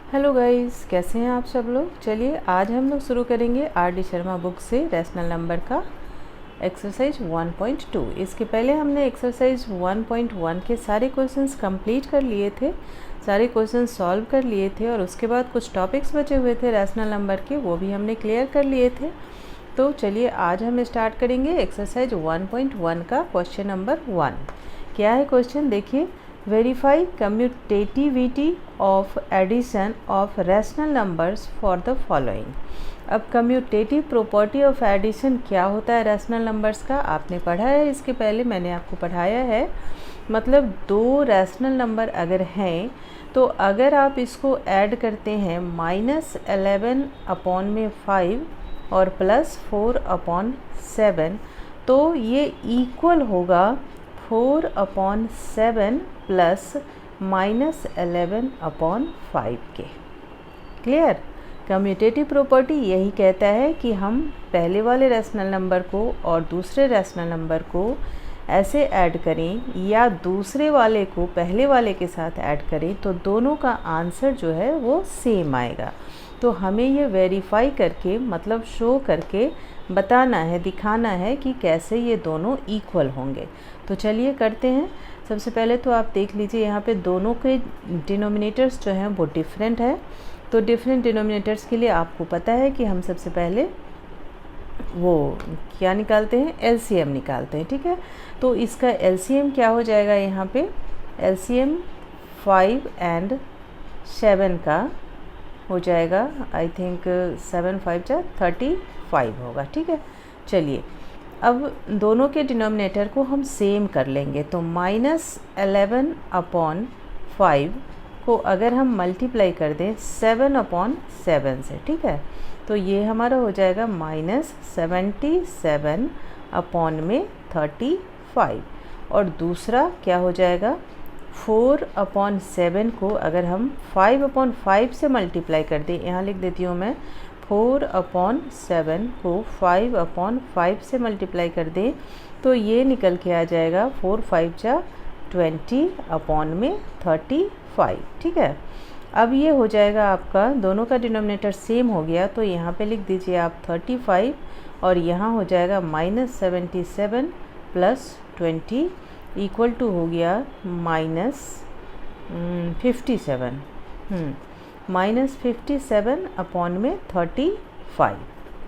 Hello guys, कैसे हैं आप सब लोग। चलिए आज हम लोग शुरू करेंगे आर डी शर्मा बुक से रैशनल नंबर का एक्सरसाइज 1.2। इसके पहले हमने एक्सरसाइज 1.1 के सारे क्वेश्चंस कंप्लीट कर लिए थे, सारे क्वेश्चंस सॉल्व कर लिए थे और उसके बाद कुछ टॉपिक्स बचे हुए थे रैशनल नंबर के, वो भी हमने क्लियर कर लिए थे। तो चलिए आज हम स्टार्ट करेंगे एक्सरसाइज 1.1 का क्वेश्चन नंबर 1। क्या है क्वेश्चन, देखिए। Verify commutativity of addition of rational numbers for the following. अब कम्यूटेटिव प्रॉपर्टी ऑफ एडिशन क्या होता है रैशनल नंबर्स का, आपने पढ़ा है इसके पहले, मैंने आपको पढ़ाया है। मतलब दो रैशनल नंबर अगर हैं तो अगर आप इसको ऐड करते हैं -11 अपॉन में 5 और +4/7 तो ये इक्वल होगा 4/7 प्लस -11/5 के। क्लियर। कम्यूटेटिव प्रॉपर्टी यही कहता है कि हम पहले वाले रैशनल नंबर को और दूसरे रैशनल नंबर को ऐसे ऐड करें या दूसरे वाले को पहले वाले के साथ ऐड करें तो दोनों का आंसर जो है वो सेम आएगा। तो हमें ये वेरीफाई करके, मतलब शो करके बताना है, दिखाना है कि कैसे ये दोनों इक्वल होंगे। तो चलिए करते हैं। सबसे पहले तो आप देख लीजिए यहाँ पे दोनों के डिनोमिनेटर्स जो हैं वो डिफरेंट है। तो डिफरेंट डिनोमिनेटर्स के लिए आपको पता है कि हम सबसे पहले वो क्या निकालते हैं, एलसीएम निकालते हैं। ठीक है, तो इसका एलसीएम क्या हो जाएगा, यहाँ पे एलसीएम 5 और 7 का हो जाएगा, आई थिंक 7 5 जा 35 होगा। ठीक है, चलिए अब दोनों के डिनोमिनेटर को हम सेम कर लेंगे। तो -11/5 को अगर हम मल्टीप्लाई कर दें 7/7 से, ठीक है, तो ये हमारा हो जाएगा -77/35 और दूसरा क्या हो जाएगा 4/7 को अगर हम 5/5 से मल्टीप्लाई कर दें, यहाँ लिख देती हूँ मैं 4/7 को 5/5 से मल्टीप्लाई कर दें तो ये निकल के आ जाएगा 4 5 जा 20/35। ठीक है, अब ये हो जाएगा आपका, दोनों का डिनोमिनेटर सेम हो गया तो यहाँ पे लिख दीजिए आप 35 और यहाँ हो जाएगा -77 + 20 इक्वल टू हो गया -57 -57/35।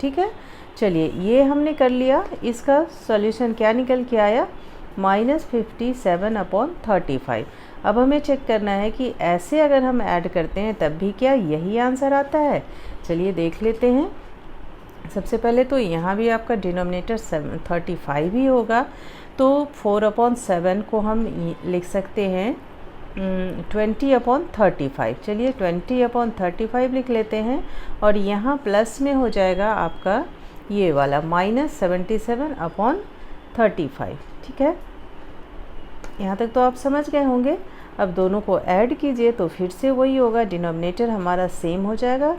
ठीक है, चलिए ये हमने कर लिया। इसका सॉल्यूशन क्या निकल के आया, -57/35। अब हमें चेक करना है कि ऐसे अगर हम ऐड करते हैं तब भी क्या यही आंसर आता है। चलिए देख लेते हैं। सबसे पहले तो यहाँ भी आपका डिनोमिनेटर 35 ही होगा, तो 4/7 को हम लिख सकते हैं 20/35। चलिए 20/35 लिख लेते हैं और यहाँ प्लस में हो जाएगा आपका ये वाला -77/35। ठीक है, यहाँ तक तो आप समझ गए होंगे। अब दोनों को ऐड कीजिए तो फिर से वही होगा, डिनोमिनेटर हमारा सेम हो जाएगा,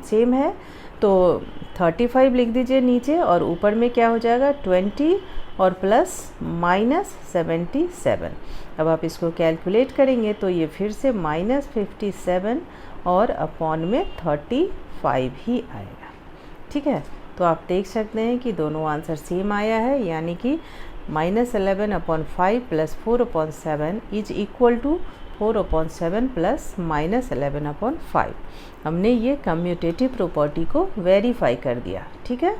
सेम है तो 35 लिख दीजिए नीचे और ऊपर में क्या हो जाएगा 20 और प्लस -77। अब आप इसको कैलकुलेट करेंगे तो ये फिर से -57 और अपॉन में 35 ही आएगा। ठीक है, तो आप देख सकते हैं कि दोनों आंसर सेम आया है, यानी कि -11/5 + 4/7 इज इक्वल टू 4/7 प्लस -11/5। हमने ये कम्यूटेटिव प्रॉपर्टी को वेरीफाई कर दिया। ठीक है,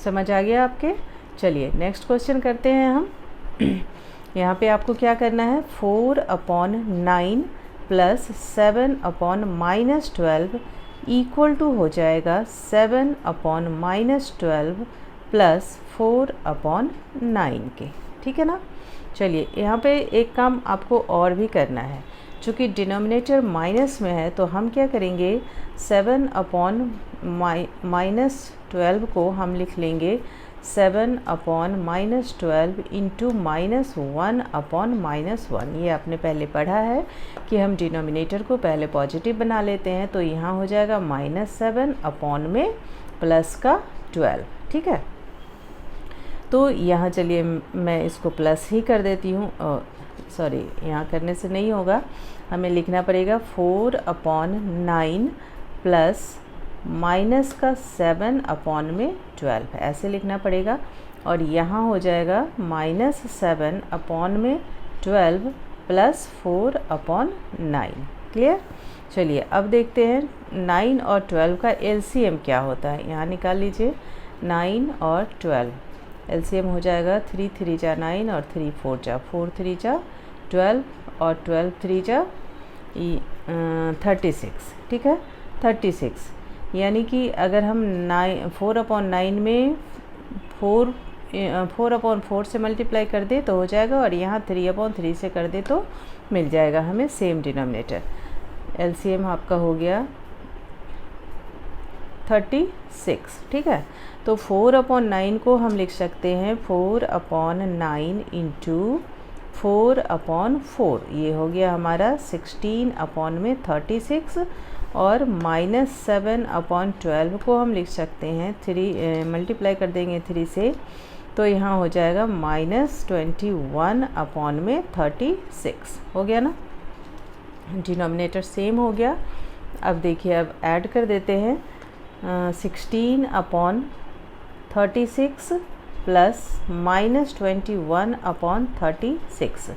समझ आ गया आपके। चलिए नेक्स्ट क्वेश्चन करते हैं हम। यहाँ पे आपको क्या करना है, 4/9 + 7/-12 इक्वल टू हो जाएगा 7/-12 + 4/9 के। ठीक है ना। चलिए यहाँ पे एक काम आपको और भी करना है, चूँकि डिनोमिनेटर माइनस में है तो हम क्या करेंगे 7/-12 को हम लिख लेंगे 7/-12 इंटू -1/-1। ये आपने पहले पढ़ा है कि हम डिनोमिनेटर को पहले पॉजिटिव बना लेते हैं, तो यहाँ हो जाएगा -7 अपॉन में प्लस का 12। ठीक है, तो यहाँ चलिए मैं इसको प्लस ही कर देती हूँ, सॉरी यहाँ करने से नहीं होगा, हमें लिखना पड़ेगा 4/9 प्लस माइनस का 7/12, ऐसे लिखना पड़ेगा। और यहाँ हो जाएगा -7/12 प्लस 4/9। क्लियर। चलिए अब देखते हैं 9 और 12 का एलसीएम क्या होता है। यहाँ निकाल लीजिए 9 और 12, एलसीएम हो जाएगा 3 3 जा 9 और 3 4 जा 4 3 जा 12 और 12 3 जा 36। ठीक है, 36। यानी कि अगर हम 4/9 में 4/4 से मल्टीप्लाई कर दे तो हो जाएगा, और यहाँ 3/3 से कर दे तो मिल जाएगा हमें सेम डिनोमिनेटर। एलसीएम आपका हो गया 36। ठीक है, तो 4/9 को हम लिख सकते हैं 4/9 इंटू 4/4, ये हो गया हमारा 16/36। और -7/12 को हम लिख सकते हैं 3 मल्टीप्लाई कर देंगे 3 से, तो यहाँ हो जाएगा -21/36। हो गया ना, डिनोमिनेटर सेम हो गया। अब देखिए, अब ऐड कर देते हैं 16/36 प्लस -21/36।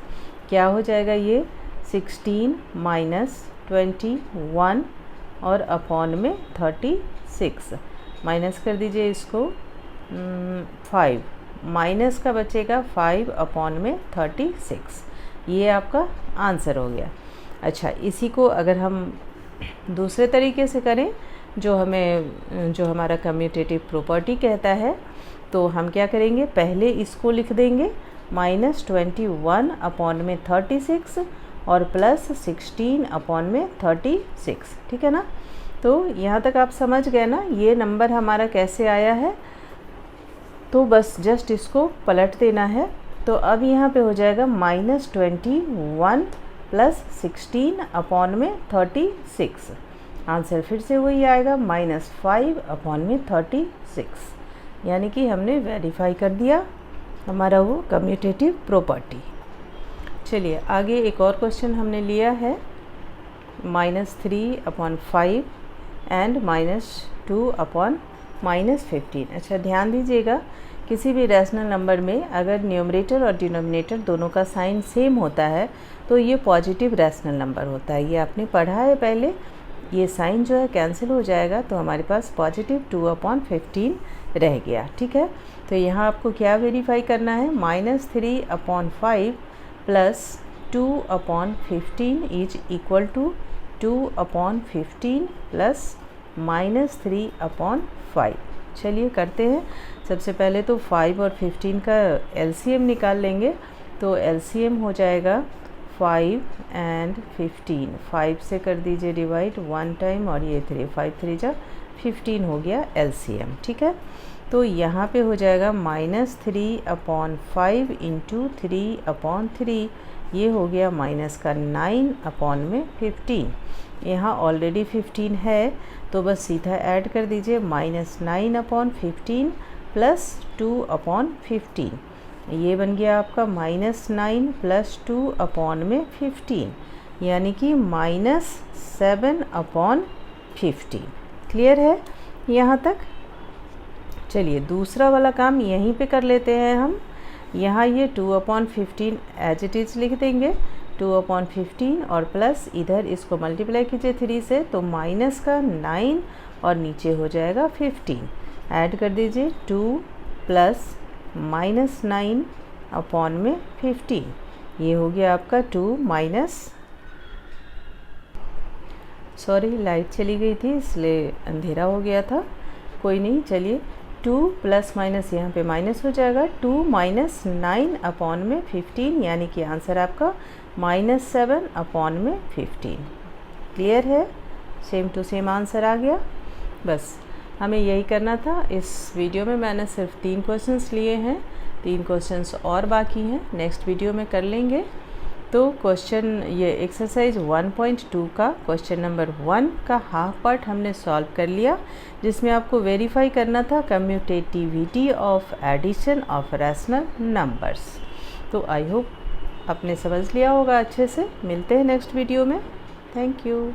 क्या हो जाएगा ये 16 माइनस 21 और अपॉन में 36, माइनस कर दीजिए इसको 5, माइनस का बचेगा 5/36। ये आपका आंसर हो गया। अच्छा, इसी को अगर हम दूसरे तरीके से करें, जो हमारा कम्यूटेटिव प्रॉपर्टी कहता है, तो हम क्या करेंगे, पहले इसको लिख देंगे -21/36 और प्लस 16/36। ठीक है ना। तो यहाँ तक आप समझ गए ना ये नंबर हमारा कैसे आया है। तो बस जस्ट इसको पलट देना है। तो अब यहाँ पे हो जाएगा -21 प्लस 16/36। आंसर फिर से वही आएगा -5/36। यानी कि हमने वेरीफाई कर दिया हमारा वो कम्यूटेटिव प्रॉपर्टी। चलिए आगे एक और क्वेश्चन हमने लिया है, -3/5 एंड -2/-15। अच्छा, ध्यान दीजिएगा, किसी भी रैशनल नंबर में अगर न्यूमरेटर और डिनोमिनेटर दोनों का साइन सेम होता है तो ये पॉजिटिव रैशनल नंबर होता है। ये आपने पढ़ा है पहले। ये साइन जो है कैंसिल हो जाएगा, तो हमारे पास पॉजिटिव 2/15 रह गया। ठीक है, तो यहाँ आपको क्या वेरीफाई करना है, -3/5 plus 2/15 is equal to 2/15 plus -3/5। चलिए करते हैं। सबसे पहले तो 5 और 15 का एलसीएम निकाल लेंगे। तो एलसीएम हो जाएगा 5 एंड 15, 5 से कर दीजिए डिवाइड 1 टाइम, और ये 3, 5 3 जा 15 हो गया एलसीएम। ठीक है, तो यहाँ पे हो जाएगा -3/5 इंटू 3/3, ये हो गया माइनस का 9/15। यहाँ ऑलरेडी 15 है, तो बस सीधा ऐड कर दीजिए -9/15 प्लस 2/15। ये बन गया आपका -9 प्लस 2/15, यानी कि -7/15। क्लियर है यहाँ तक। चलिए दूसरा वाला काम यहीं पे कर लेते हैं हम। यहाँ ये 2/15 एज इट इज़ लिख देंगे, 2/15 और प्लस इधर इसको मल्टीप्लाई कीजिए 3 से, तो माइनस का 9 और नीचे हो जाएगा 15। ऐड कर दीजिए 2 प्लस -9/15, ये हो गया आपका 2 माइनस, सॉरी लाइट चली गई थी इसलिए अंधेरा हो गया था, कोई नहीं। चलिए 2 प्लस माइनस यहाँ पे माइनस हो जाएगा, 2 माइनस 9/15, यानी कि आंसर आपका -7/15। क्लियर है, सेम टू सेम आंसर आ गया। बस हमें यही करना था। इस वीडियो में मैंने सिर्फ 3 क्वेश्चंस लिए हैं, 3 क्वेश्चंस और बाकी हैं, नेक्स्ट वीडियो में कर लेंगे। तो क्वेश्चन ये एक्सरसाइज 1.2 का क्वेश्चन नंबर 1 का हाफ पार्ट हमने सॉल्व कर लिया, जिसमें आपको वेरीफाई करना था commutativity of addition of rational numbers. तो आई होप आपने समझ लिया होगा अच्छे से। मिलते हैं नेक्स्ट वीडियो में। Thank you.